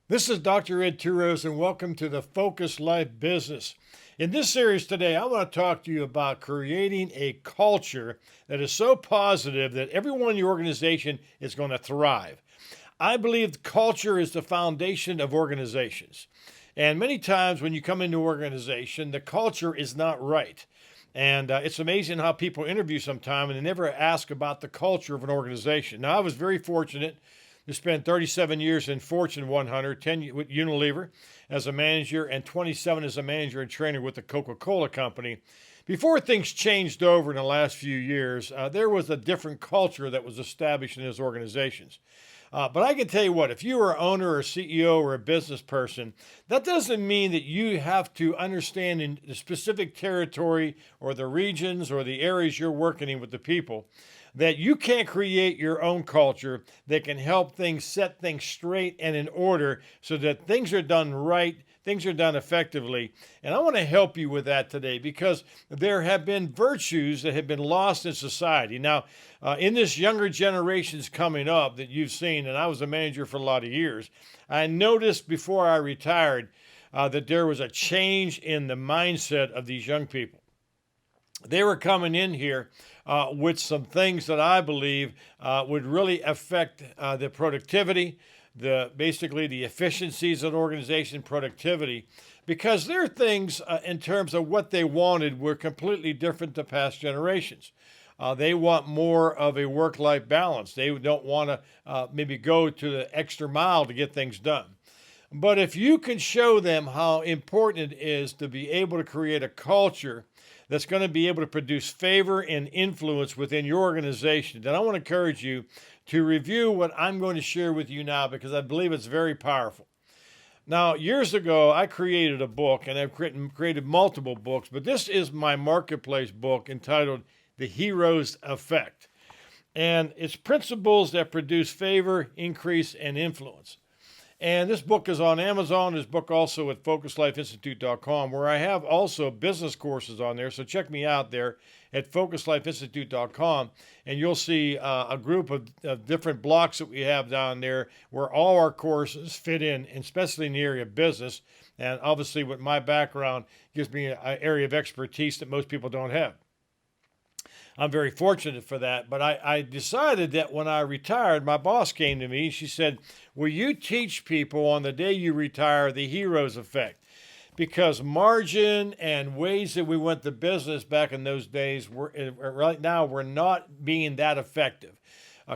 This is Dr. Ed Turos, and welcome to the Focus Life Business. In this series today, I want to talk to you about creating a culture that is so positive that everyone in your organization is going to thrive. I believe culture is the foundation of organizations. And many times when you come into an organization, the culture is not right. And it's amazing how people interview sometime and they never ask about the culture of an organization. Now, I was very fortunate to spend 37 years in Fortune 100, 10 with Unilever as a manager, and 27 as a manager and trainer with the Coca-Cola Company. Before things changed over in the last few years, there was a different culture that was established in those organizations. But I can tell you what, if you are an owner or CEO or a business person, that doesn't mean that you have to understand in the specific territory or the regions or the areas you're working in with the people that you can't create your own culture that can help things set things straight and in order so that things are done right, things are done effectively. And I want to help you with that today because there have been virtues that have been lost in society. Now, in this younger generations coming up that you've seen, and I was a manager for a lot of years, I noticed before I retired that there was a change in the mindset of these young people. They were coming in here with some things that I believe would really affect the productivity, basically the efficiencies of the organization, productivity, because their things in terms of what they wanted were completely different to past generations. They want more of a work-life balance. They don't want to maybe go to the extra mile to get things done. But if you can show them how important it is to be able to create a culture that's going to be able to produce favor and influence within your organization, then I want to encourage you to review what I'm going to share with you now because I believe it's very powerful. Now, years ago, I created a book, and I've created multiple books, but this is my marketplace book entitled The Hero's Effect. And it's principles that produce favor, increase, and influence. And this book is on Amazon. This book also at focuslifeinstitute.com, where I have also business courses on there. So check me out there at focuslifeinstitute.com, and you'll see a group of different blocks that we have down there where all our courses fit in, especially in the area of business. And obviously, with my background, gives me an area of expertise that most people don't have. I'm very fortunate for that. But I decided that when I retired, my boss came to me and she said, will you teach people on the day you retire the hero's effect? Because margin and ways that we went to business back in those days right now were not being that effective.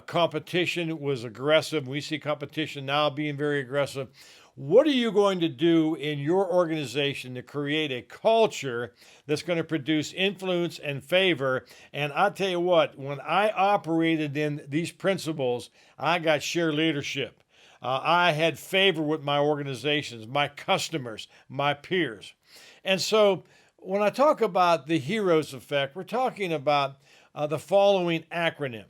Competition was aggressive. We see competition now being very aggressive. What are you going to do in your organization to create a culture that's going to produce influence and favor? And I'll tell you what, when I operated in these principles, I got sheer leadership. I had favor with my organizations, my customers, my peers. And so when I talk about the hero's effect, we're talking about the following acronym.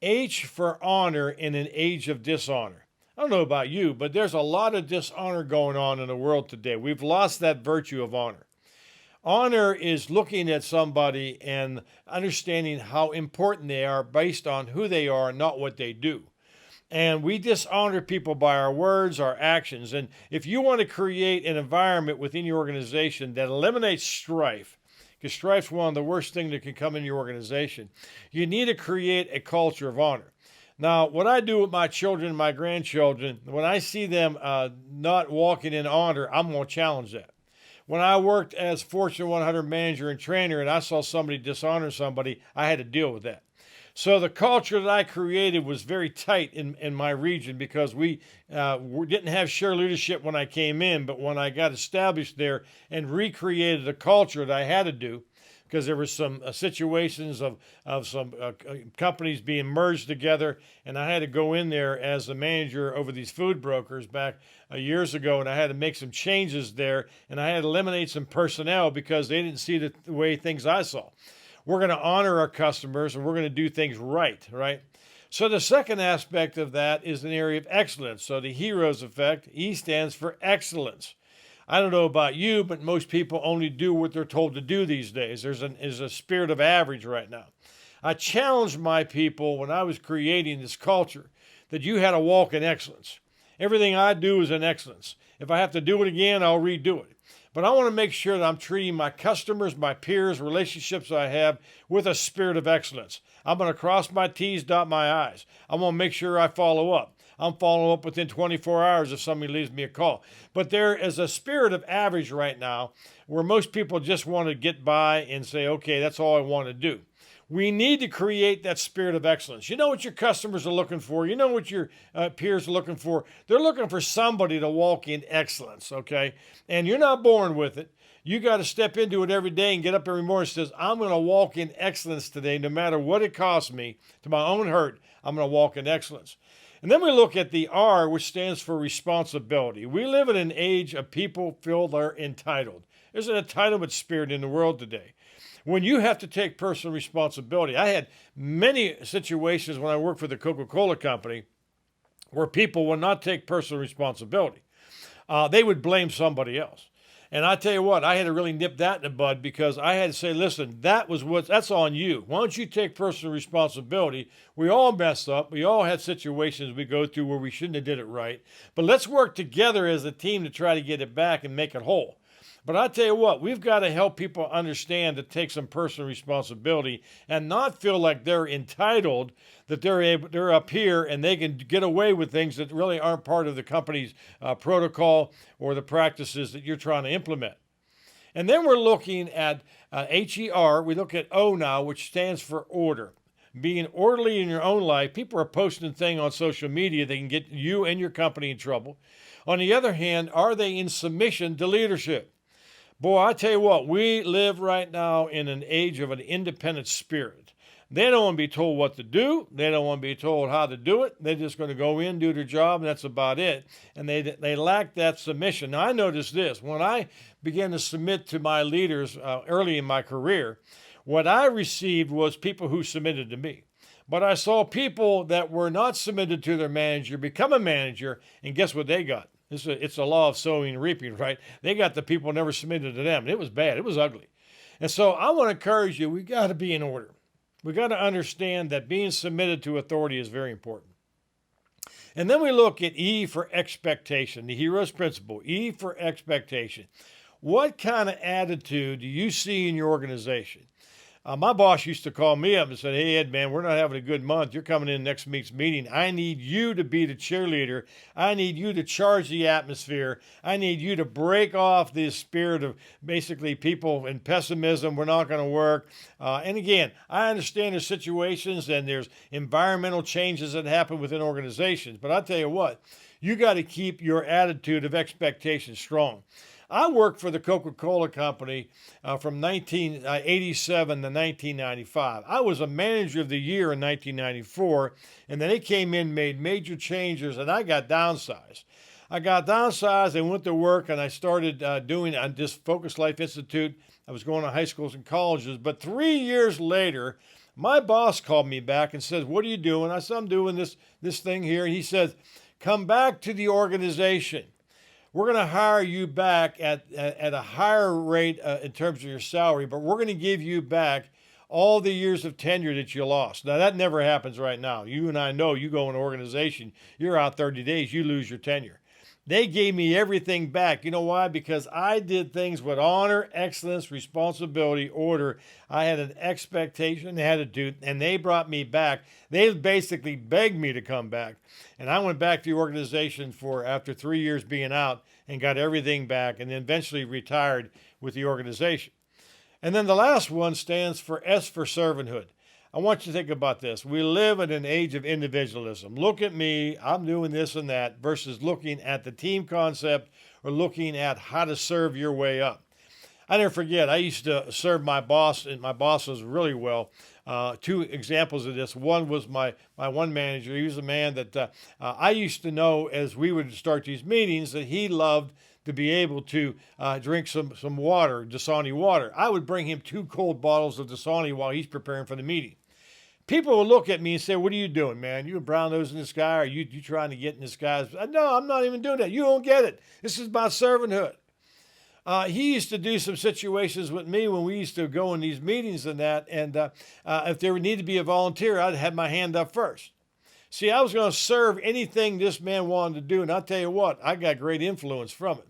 H for honor in an age of dishonor. I don't know about you, but there's a lot of dishonor going on in the world today. We've lost that virtue of honor. Honor is looking at somebody and understanding how important they are based on who they are, not what they do. And we dishonor people by our words, our actions. And if you want to create an environment within your organization that eliminates strife, because strife's one of the worst things that can come in your organization, you need to create a culture of honor. Now, what I do with my children and my grandchildren, when I see them not walking in honor, I'm going to challenge that. When I worked as Fortune 100 manager and trainer and I saw somebody dishonor somebody, I had to deal with that. So the culture that I created was very tight in my region because we didn't have shared leadership when I came in, but when I got established there and recreated a culture that I had to do, because there were some situations of some companies being merged together, and I had to go in there as the manager over these food brokers back years ago, and I had to make some changes there, and I had to eliminate some personnel because they didn't see the way things I saw. We're going to honor our customers, and we're going to do things right, right? So the second aspect of that is an area of excellence. So the hero's effect, E stands for excellence. I don't know about you, but most people only do what they're told to do these days. There's a spirit of average right now. I challenged my people when I was creating this culture that you had to walk in excellence. Everything I do is in excellence. If I have to do it again, I'll redo it. But I want to make sure that I'm treating my customers, my peers, relationships I have with a spirit of excellence. I'm going to cross my T's, dot my I's. I'm going to make sure I follow up. I'm following up within 24 hours if somebody leaves me a call. But there is a spirit of average right now where most people just want to get by and say, okay, that's all I want to do. We need to create that spirit of excellence. You know what your customers are looking for. You know what your peers are looking for. They're looking for somebody to walk in excellence, okay? And you're not born with it. You got to step into it every day and get up every morning and says, I'm going to walk in excellence today, no matter what it costs me, to my own hurt, I'm going to walk in excellence. And then we look at the R, which stands for responsibility. We live in an age of people feel they're entitled. There's an entitlement spirit in the world today. When you have to take personal responsibility, I had many situations when I worked for the Coca-Cola company where people would not take personal responsibility. They would blame somebody else. And I tell you what, I had to really nip that in the bud because I had to say, listen, that's on you. Why don't you take personal responsibility? We all mess up. We all had situations we go through where we shouldn't have did it right. But let's work together as a team to try to get it back and make it whole. But I tell you what, we've got to help people understand to take some personal responsibility and not feel like they're entitled, that they're up here and they can get away with things that really aren't part of the company's protocol or the practices that you're trying to implement. And then we're looking at HER. We look at O now, which stands for order. Being orderly in your own life. People are posting things on social media that can get you and your company in trouble. On the other hand, are they in submission to leadership? Boy, I tell you what, we live right now in an age of an independent spirit. They don't want to be told what to do. They don't want to be told how to do it. They're just going to go in, do their job, and that's about it. And they lack that submission. Now, I noticed this. When I began to submit to my leaders early in my career, what I received was people who submitted to me. But I saw people that were not submitted to their manager become a manager, and guess what they got? It's a law of sowing and reaping, right? They got the people never submitted to them. It was bad. It was ugly. And so I want to encourage you, we got to be in order. We got to understand that being submitted to authority is very important. And then we look at E for expectation, the hero's principle, E for expectation. What kind of attitude do you see in your organization? My boss used to call me up and say, hey, Ed, man, we're not having a good month. You're coming in next week's meeting. I need you to be the cheerleader. I need you to charge the atmosphere. I need you to break off this spirit of basically people in pessimism. We're not going to work. And again, I understand there's situations and there's environmental changes that happen within organizations. But I tell you what, you got to keep your attitude of expectation strong. I worked for the Coca-Cola Company from 1987 to 1995. I was a manager of the year in 1994, and then they came in, made major changes, and I got downsized. And went to work, and I started doing on this Focus Life Institute. I was going to high schools and colleges, but 3 years later, my boss called me back and says, what are you doing? I said, I'm doing this thing here. And he says, come back to the organization. We're going to hire you back at a higher rate in terms of your salary, but we're going to give you back all the years of tenure that you lost. Now, that never happens right now. You and I know, you go in an organization, you're out 30 days, you lose your tenure. They gave me everything back. You know why? Because I did things with honor, excellence, responsibility, order. I had an expectation, attitude, and they brought me back. They basically begged me to come back. And I went back to the organization after 3 years being out and got everything back and then eventually retired with the organization. And then the last one stands for S for servanthood. I want you to think about this. We live in an age of individualism. Look at me, I'm doing this and that, versus looking at the team concept or looking at how to serve your way up. I never forget, I used to serve my boss, and my boss was really well. Two examples of this. One was my one manager. He was a man that I used to know as we would start these meetings that he loved to be able to drink some water, Dasani water. I would bring him 2 cold bottles of Dasani while he's preparing for the meeting. People will look at me and say, what are you doing, man? You a brown nose in this guy? Are you trying to get in this guy's? No, I'm not even doing that. You don't get it. This is about servanthood. He used to do some situations with me when we used to go in these meetings and that. And if there would need to be a volunteer, I'd have my hand up first. See, I was going to serve anything this man wanted to do, and I'll tell you what, I got great influence from it.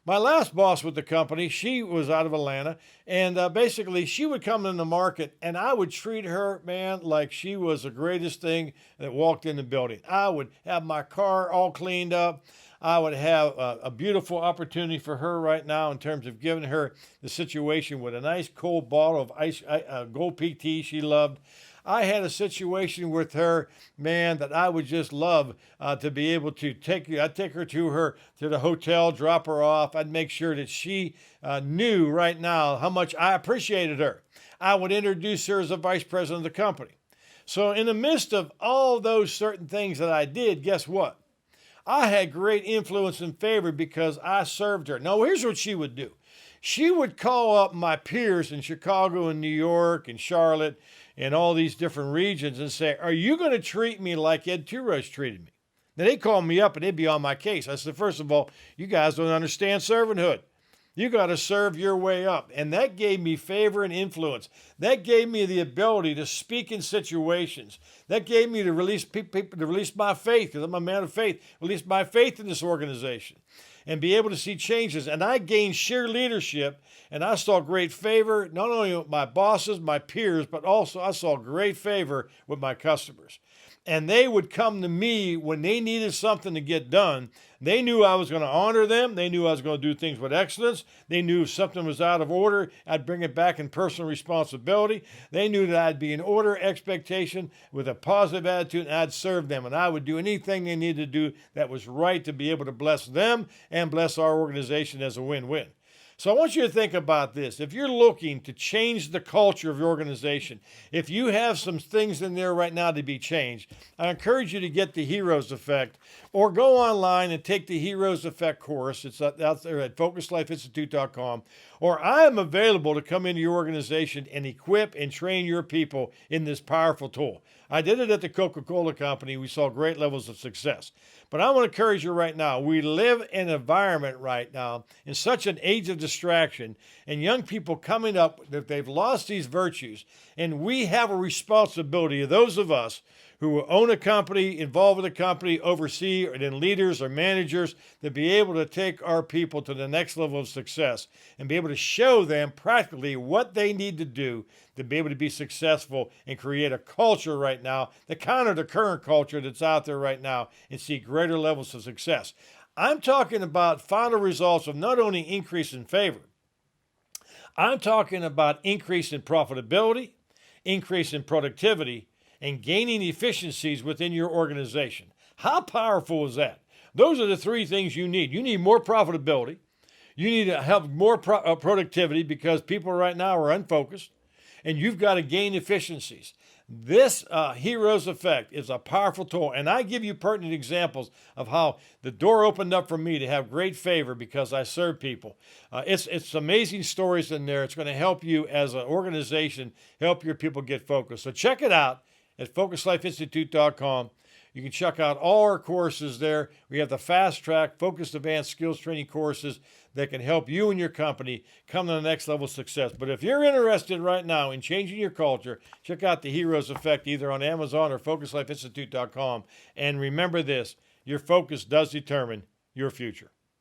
My last boss with the company, she was out of Atlanta, and basically she would come in the market, and I would treat her, man, like she was the greatest thing that walked in the building. I would have my car all cleaned up. I would have a beautiful opportunity for her right now in terms of giving her the situation with a nice cold bottle of ice, Gold Peak tea she loved. I had a situation with her, man, that I would just love to be able to I'd take her to the hotel, drop her off. I'd make sure that she knew right now how much I appreciated her. I would introduce her as a vice president of the company. So in the midst of all those certain things that I did, guess what? I had great influence and favor because I served her. Now, here's what she would do. She would call up my peers in Chicago and New York and Charlotte and all these different regions and say, are you going to treat me like Ed Turos treated me? Now, they'd call me up and they'd be on my case. I said, first of all, you guys don't understand servanthood. You got to serve your way up. And that gave me favor and influence. That gave me the ability to speak in situations. That gave me to release people, to release my faith, because I'm a man of faith, release my faith in this organization and be able to see changes. And I gained sheer leadership, and I saw great favor, not only with my bosses, my peers, but also I saw great favor with my customers. And they would come to me when they needed something to get done. They knew I was going to honor them. They knew I was going to do things with excellence. They knew if something was out of order, I'd bring it back in personal responsibility. They knew that I'd be in order, expectation, with a positive attitude, and I'd serve them. And I would do anything they needed to do that was right to be able to bless them and bless our organization as a win-win. So I want you to think about this. If you're looking to change the culture of your organization, if you have some things in there right now to be changed, I encourage you to get the Heroes Effect or go online and take the Heroes Effect course. It's out there at focuslifeinstitute.com. Or I am available to come into your organization and equip and train your people in this powerful tool. I did it at the Coca-Cola Company. We saw great levels of success. But I want to encourage you right now. We live in an environment right now in such an age of distraction and young people coming up that they've lost these virtues. And we have a responsibility, those of us who own a company, involved with a company, oversee, or then leaders or managers, to be able to take our people to the next level of success and be able to show them practically what they need to do to be able to be successful and create a culture right now that counter the current culture that's out there right now and see greater levels of success. I'm talking about final results of not only increase in favor, I'm talking about increase in profitability, increase in productivity, and gaining efficiencies within your organization. How powerful is that? Those are the three things you need. You need more profitability. You need to have more productivity because people right now are unfocused, and you've got to gain efficiencies. This Heroes Effect is a powerful tool, and I give you pertinent examples of how the door opened up for me to have great favor because I serve people. It's amazing stories in there. It's going to help you as an organization, help your people get focused. So check it out at focuslifeinstitute.com. You can check out all our courses there. We have the Fast Track, Focused Advanced Skills Training courses that can help you and your company come to the next level of success. But if you're interested right now in changing your culture, check out the Heroes Effect either on Amazon or focuslifeinstitute.com. And remember this, your focus does determine your future.